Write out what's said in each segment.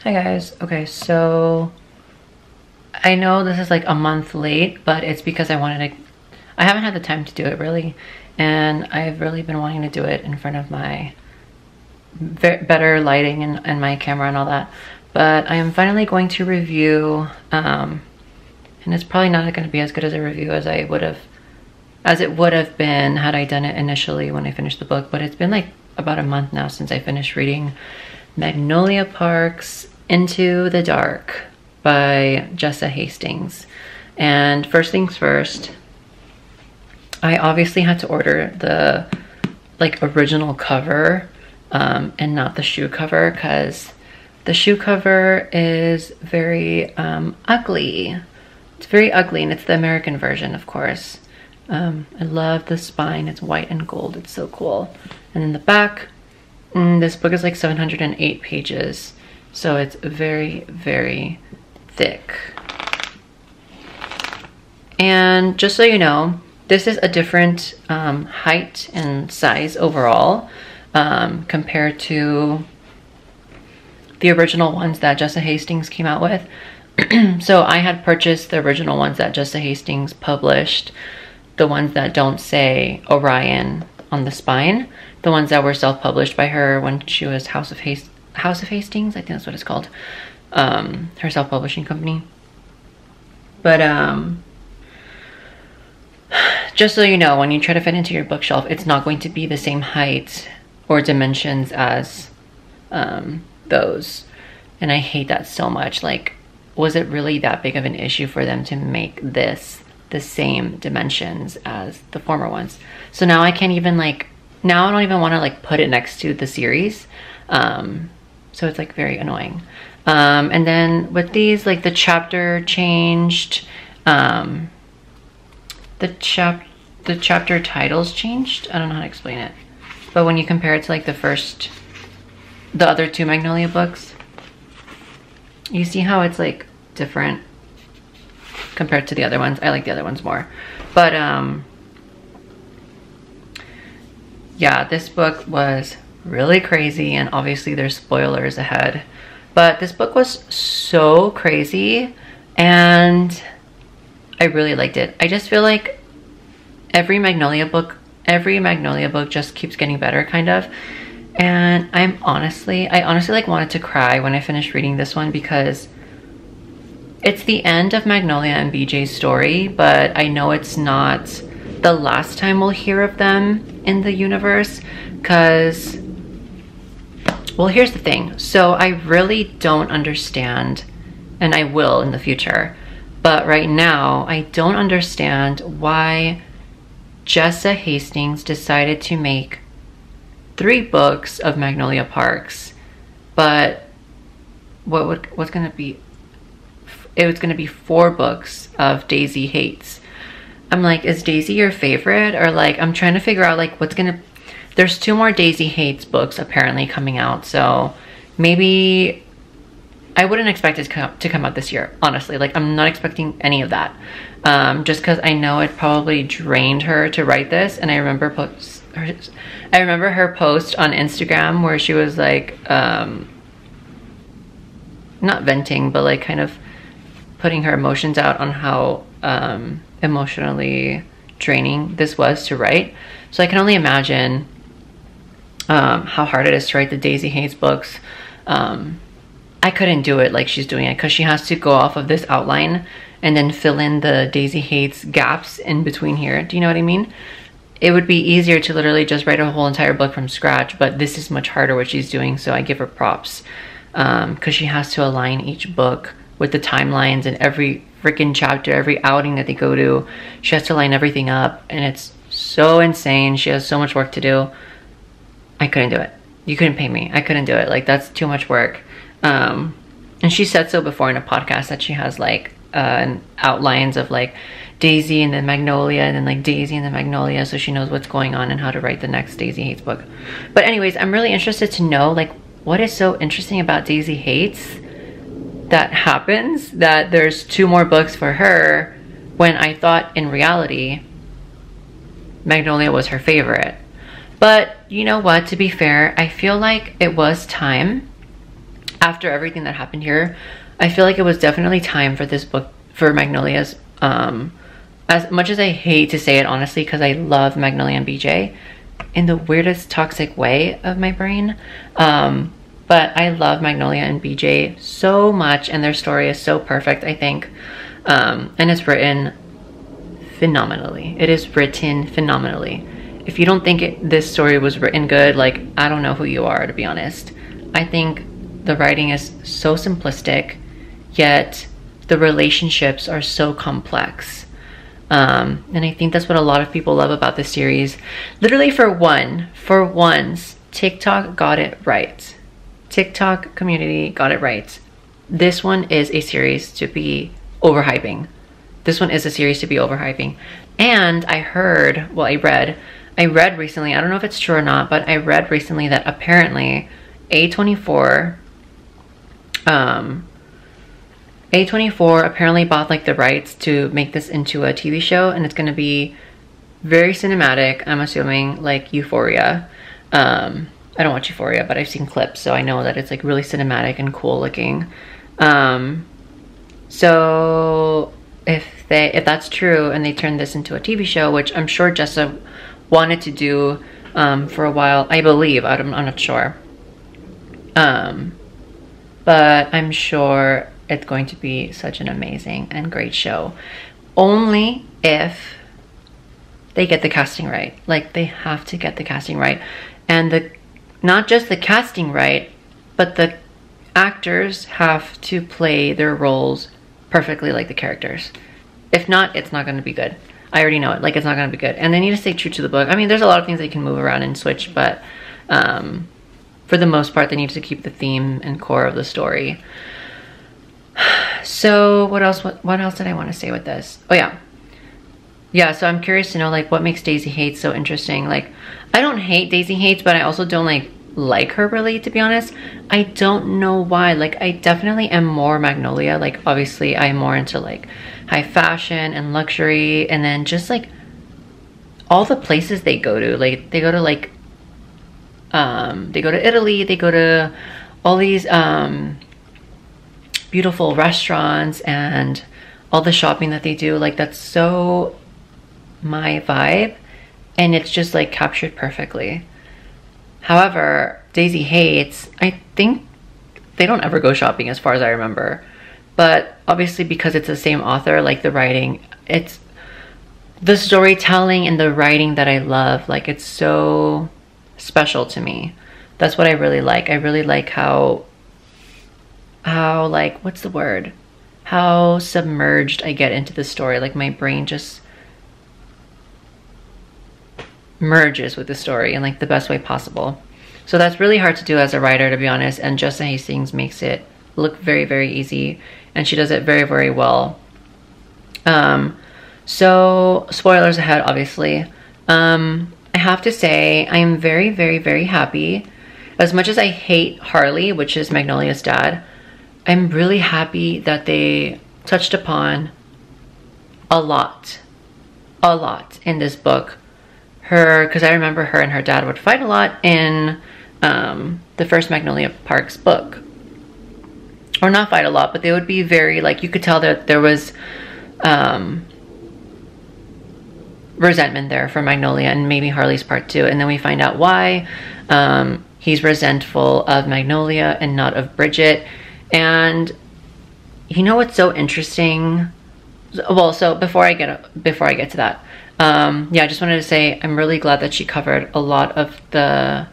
Hi guys. Okay, so I know this is like a month late, but it's because I haven't had the time to do it really, and I've really been wanting to do it in front of my better lighting and my camera and all that. But I am finally going to review, and it's probably not going to be as good as a review as it would have been had I done it initially when I finished the book. But it's been like about a month now since I finished reading Magnolia Park's Into the Dark by Jessa Hastings. And first things first, I obviously had to order the like original cover and not the shoe cover, because the shoe cover is very ugly. It's very ugly, and it's the American version, of course. I love the spine. It's white and gold. It's so cool. And then the back, this book is like 708 pages, so it's very, very thick. And just so you know, this is a different height and size overall compared to the original ones that Jessa Hastings came out with. So I had purchased the original ones that Jessa Hastings published, the ones that don't say Orion on the spine, the ones that were self-published by her when she was House of Hastings, I think that's what it's called, her self-publishing company. But just so you know, when you try to fit into your bookshelf, it's not going to be the same height or dimensions as those. And I hate that so much. Like, was it really that big of an issue for them to make this the same dimensions as the former ones? So now I can't even like, now I don't even want to like put it next to the series. So it's like very annoying. And then with these, like the chapter changed, the chapter titles changed. I don't know how to explain it, but when you compare it to like the other two Magnolia books, you see how it's like different compared to the other ones. I like the other ones more. But yeah, this book was really crazy, and obviously there's spoilers ahead. But this book was so crazy, and I really liked it. I just feel like every Magnolia book just keeps getting better, kind of. And I honestly like wanted to cry when I finished reading this one, because it's the end of Magnolia and BJ's story, but I know it's not the last time we'll hear of them in the universe, because, well, here's the thing. So I really don't understand, and I will in the future, but right now I don't understand why Jessa Hastings decided to make 3 books of Magnolia Parks, but what's gonna be, it was gonna be 4 books of Daisy Hates. I'm like, is Daisy your favorite? Or like, I'm trying to figure out like there's 2 more Daisy Hates books apparently coming out, so maybe I wouldn't expect it to come out this year, honestly. Like, I'm not expecting any of that, just because I know it probably drained her to write this. And I remember her post on Instagram where she was like, not venting, but like kind of putting her emotions out on how emotionally draining this was to write. So I can only imagine how hard it is to write the Daisy Hates books. I couldn't do it like she's doing it, because she has to go off of this outline and then fill in the Daisy Hates gaps in between here. Do you know what I mean? It would be easier to literally just write a whole entire book from scratch, but this is much harder what she's doing, so I give her props, because she has to align each book with the timelines, and every freaking chapter, every outing that they go to, she has to line everything up, and it's so insane. She has so much work to do. I couldn't do it. You couldn't pay me. I couldn't do it. Like, that's too much work. And she said so before in a podcast that she has like outlines of like Daisy and then Magnolia, and then like Daisy and then Magnolia, so she knows what's going on and how to write the next Daisy Hates book. But anyways, I'm really interested to know like what is so interesting about Daisy Hates that happens that there's 2 more books for her, when I thought in reality Magnolia was her favorite. But you know what, to be fair, I feel like it was time after everything that happened here, I feel like it was definitely time for this book, for Magnolia's, as much as I hate to say it honestly, because I love Magnolia and BJ in the weirdest toxic way of my brain, but I love Magnolia and BJ so much, and their story is so perfect, I think, and it's written phenomenally. It is written phenomenally. If you don't think this story was written good, like, I don't know who you are, to be honest. I think the writing is so simplistic, yet the relationships are so complex. And I think that's what a lot of people love about this series. Literally, for once, TikTok got it right. TikTok community got it right. This one is a series to be overhyping. This one is a series to be overhyping. And I heard, well, I read recently, I don't know if it's true or not, but I read recently that apparently A24 apparently bought like the rights to make this into a TV show, and it's going to be very cinematic. I'm assuming like Euphoria. I don't watch Euphoria, but I've seen clips, so I know that it's like really cinematic and cool looking. So if that's true and they turn this into a TV show, which I'm sure Jessa wanted to do for a while, I believe, I'm not sure. But I'm sure it's going to be such an amazing and great show. Only if they get the casting right. Like, they have to get the casting right. And not just the casting right, but the actors have to play their roles perfectly like the characters. If not, it's not going to be good. I already know it. Like, it's not going to be good. And they need to stay true to the book. I mean, there's a lot of things they can move around and switch, but for the most part, they need to keep the theme and core of the story. So what else did I want to say with this? Oh yeah, so I'm curious to know, like, what makes Daisy Hates so interesting. Like, I don't hate Daisy Hates, but I also don't like her really, to be honest. I don't know why. Like, I definitely am more Magnolia. Like, obviously I'm more into like high fashion and luxury, and then just like all the places they go to. Like, they go to like they go to Italy, they go to all these beautiful restaurants and all the shopping that they do. Like, that's so my vibe, and it's just like captured perfectly. However, Daisy Hates, I think they don't ever go shopping as far as I remember, but obviously because it's the same author, like the writing, it's the storytelling and the writing that I love. Like, it's so special to me. That's what I really like. I really like how like, what's the word? How submerged I get into the story. Like, my brain just merges with the story in like the best way possible. So that's really hard to do as a writer, to be honest, and Jessa Hastings makes it look very, very easy, and she does it very, very well. So spoilers ahead, obviously. I have to say I am very, very, very happy. As much as I hate Harley, which is Magnolia's dad, I'm really happy that they touched upon a lot in this book. Because I remember her and her dad would fight a lot in the first Magnolia Parks book. Or not fight a lot, but they would be very, like, you could tell that there was resentment there for Magnolia and maybe Harley's part too. And then we find out why. He's resentful of Magnolia and not of Bridget. And you know what's so interesting? Well, so before I get to that, yeah, I just wanted to say I'm really glad that she covered a lot of the,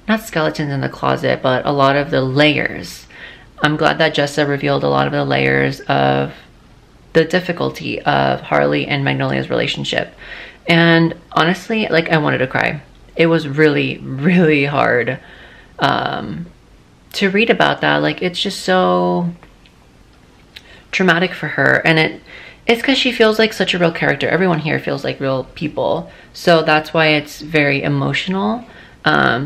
not skeletons in the closet, but a lot of the layers. I'm glad that Jessa revealed a lot of the layers of the difficulty of Harley and Magnolia's relationship. And honestly, like, I wanted to cry. It was really, really hard to read about that. Like, it's just so traumatic for her, and it's because she feels like such a real character. Everyone here feels like real people, so that's why it's very emotional,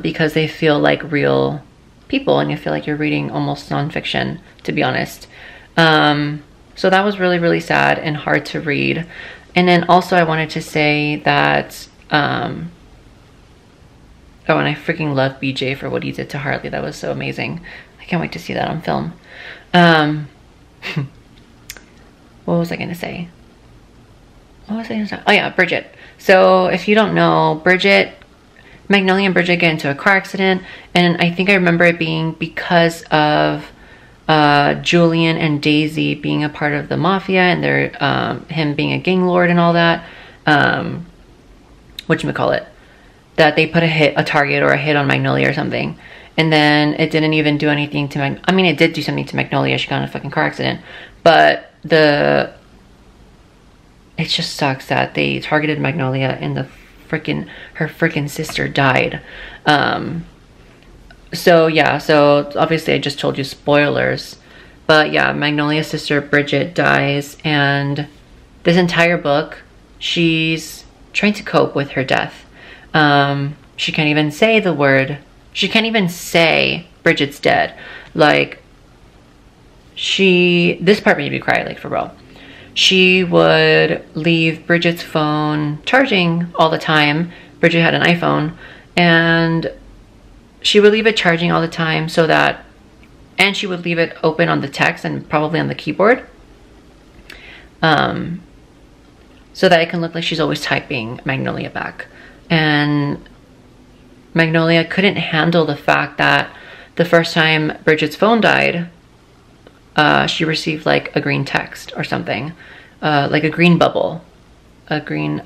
because they feel like real people, and you feel like you're reading almost nonfiction, to be honest. So that was really, really sad and hard to read. And then also I wanted to say that Oh, and I freaking love BJ for what he did to Harley. That was so amazing. I can't wait to see that on film. What was I gonna say? What was I gonna say? Oh yeah, Bridget. So if you don't know, Magnolia and Bridget get into a car accident, and I think I remember it being because of Julian and Daisy being a part of the mafia, and their him being a gang lord and all that. Whatchamacallit, that they put a target or a hit on Magnolia or something, and then it didn't even do anything to I mean, it did do something to Magnolia. She got in a fucking car accident, but it just sucks that they targeted Magnolia and her freaking sister died. So yeah, so obviously I just told you spoilers, but yeah, Magnolia's sister Bridget dies, and this entire book she's trying to cope with her death. She can't even say the word. She can't even say Bridget's dead. Like, this part made me cry, like, for real. She would leave Bridget's phone charging all the time. Bridget had an iPhone, and she would leave it charging all the time and she would leave it open on the text and probably on the keyboard, so that it can look like she's always typing Magnolia back. And Magnolia couldn't handle the fact that the first time Bridget's phone died, she received like a green text or something, like a green bubble, a green,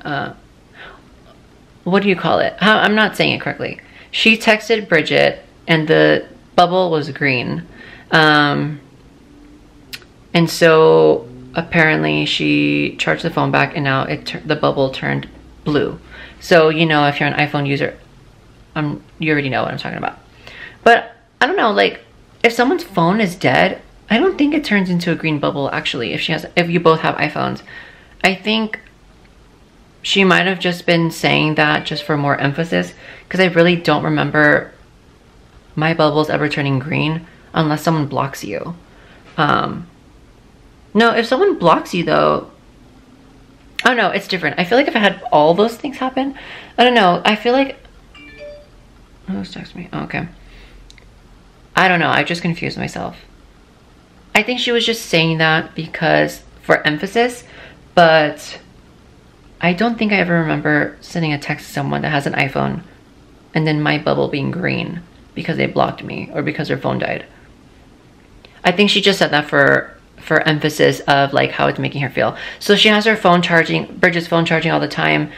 what do you call it? I'm not saying it correctly. She texted Bridget and the bubble was green. And so apparently she charged the phone back, and now the bubble turned blue. So, you know, if you're an iPhone user, you already know what I'm talking about. But I don't know, like, if someone's phone is dead, I don't think it turns into a green bubble, actually, if you both have iPhones. I think she might have just been saying that just for more emphasis, because I really don't remember my bubbles ever turning green unless someone blocks you. No, if someone blocks you though, oh no, it's different. I feel like if I had all those things happen, I don't know, I feel like, who's texting me? Oh, okay. I don't know, I just confused myself. I think she was just saying that because for emphasis, but I don't think I ever remember sending a text to someone that has an iPhone and then my bubble being green because they blocked me or because their phone died. I think she just said that for emphasis of like how it's making her feel. So she has her phone charging, Bridget's phone charging all the time,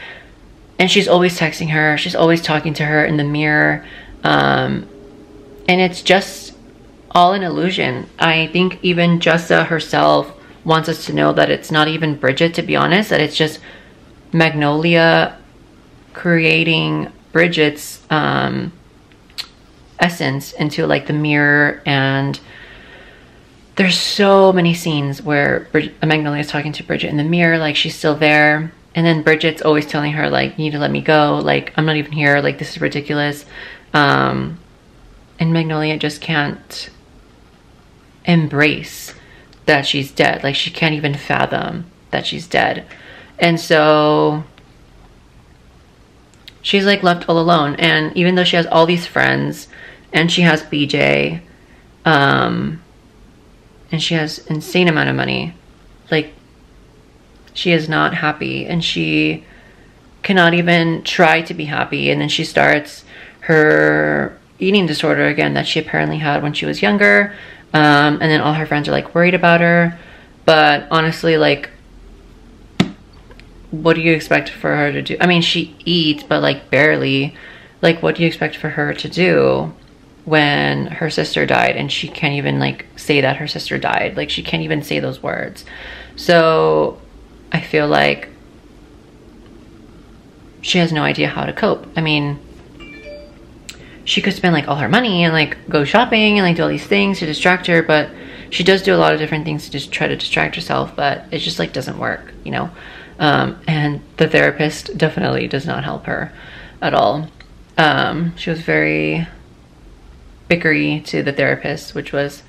and she's always texting her, she's always talking to her in the mirror, and it's just all an illusion. I think even Jessa herself wants us to know that it's not even Bridget, to be honest, that it's just Magnolia creating Bridget's essence into like the mirror. And there's so many scenes where Magnolia is talking to Bridget in the mirror, like she's still there, and then Bridget's always telling her like, you need to let me go, like I'm not even here, like this is ridiculous. And Magnolia just can't embrace that she's dead. Like she can't even fathom that she's dead. And so she's like left all alone. And even though she has all these friends and she has BJ, and she has insane amount of money, like she is not happy, and she cannot even try to be happy. And then she starts her eating disorder again that she apparently had when she was younger, and then all her friends are like worried about her. But honestly, like, what do you expect for her to do? I mean, she eats, but like barely. Like, what do you expect for her to do when her sister died and she can't even like say that her sister died? Like she can't even say those words. So I feel like she has no idea how to cope. I mean, she could spend like all her money and like go shopping and like do all these things to distract her, but she does do a lot of different things to just try to distract herself, but it just like doesn't work, you know? And the therapist definitely does not help her at all. She was very bickery to the therapist, which was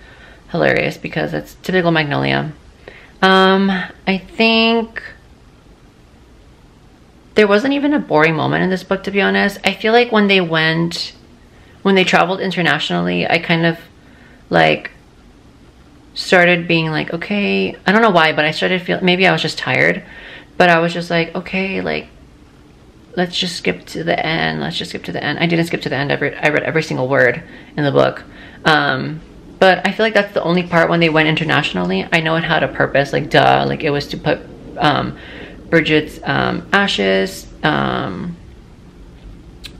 hilarious because that's typical Magnolia. I think there wasn't even a boring moment in this book, to be honest. I feel like when they traveled internationally, I kind of like started being like, okay, I don't know why, but I started feeling, maybe I was just tired, but I was just like, okay, like, let's just skip to the end. Let's just skip to the end. I didn't skip to the end. I read every single word in the book. But I feel like that's the only part when they went internationally. I know it had a purpose, like duh, like it was to put Bridget's ashes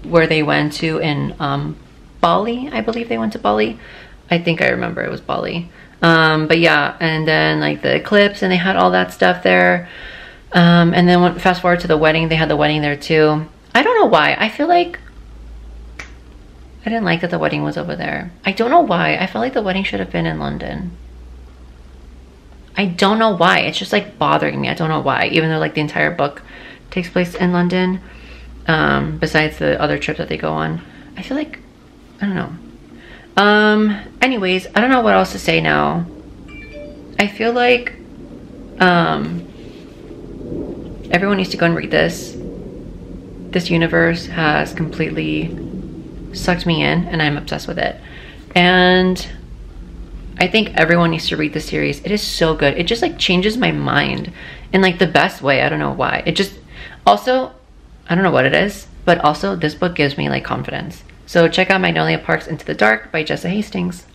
where they went to in Bali. I believe they went to Bali. I think I remember it was Bali. But yeah, and then like the eclipse, and they had all that stuff there. And then fast forward to the wedding, they had the wedding there too. I don't know why. I feel like I didn't like that the wedding was over there. I don't know why. I felt like the wedding should have been in London. I don't know why. It's just like bothering me. I don't know why. Even though like the entire book takes place in London, besides the other trip that they go on. I feel like, I don't know. Anyways, I don't know what else to say now. I feel like everyone needs to go and read this. This universe has completely sucked me in, and I'm obsessed with it. And I think everyone needs to read this series. It is so good. It just like changes my mind in like the best way. I don't know why. It just also, I don't know what it is, but also this book gives me like confidence. So check out Magnolia Parks Into the Dark by Jessa Hastings.